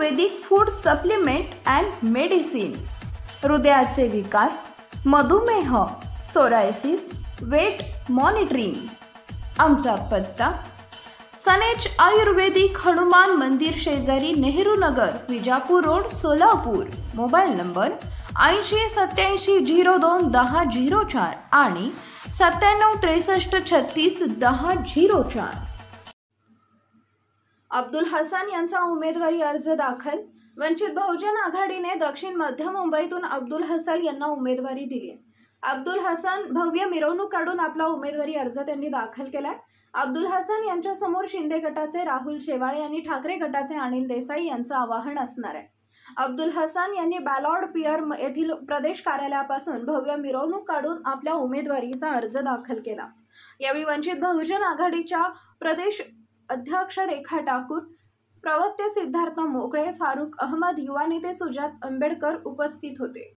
Ayurvedic food supplement and medicine, हृदयाचे विकार, मधुमेह, सोरायसिस, वेट मॉनिटरिंग। आमचा पत्ता सनेज आयुर्वेदिक हनुमान मंदिर शेजारी Nehru Nagar, Vijapur road, Solapur. Mobile number 8087021004 आणि 9763361004। अब्दुल हसन यांचा उमेदवारी अर्ज दाखल। वंचित बहुजन आघाडीने दक्षिण मध्य मुंबईतून अब्दुल हसन यांना उमेदवारी दिली आहे। अब्दुल हसन भव्य मिरवणूक काढून आपला उमेदवारी अर्ज त्यांनी दाखल केलाय। अब्दुल हसन यांच्या समोर शिंदे गटाचे राहुल शेवाळे आणि ठाकरे गटाचे अनिल देसाई यांचं आवाहन असणार आहे। अब्दुल हसन यांनी बॅलॉर्ड पियर येथील प्रदेश कार्यालयापासून भव्य मिरवणूक काढून आपल्या उमेदवारीचा अर्ज दाखल केला। यावेळी वंचित बहुजन आघाडीच्या प्रदेश अध्यक्ष रेखा ठाकूर, प्रवक्ते सिद्धार्थ मोकळे, फारुख अहमद, युवा नेते सुजात आंबेडकर उपस्थित होते।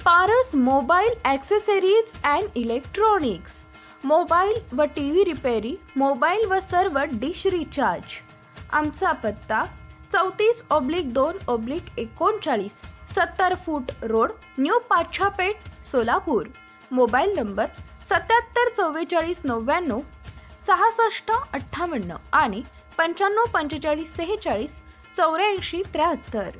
Paras mobile accessories and electronics, mobile व टीव्ही रिपेरी, मोबाईल व सर्व डिश रिचार्ज। आमचा पत्ता 34/2/39, 70 फूट road, new Pachhapeth, Solapur. Mobile number 774499 6658 आणि 954546 8473।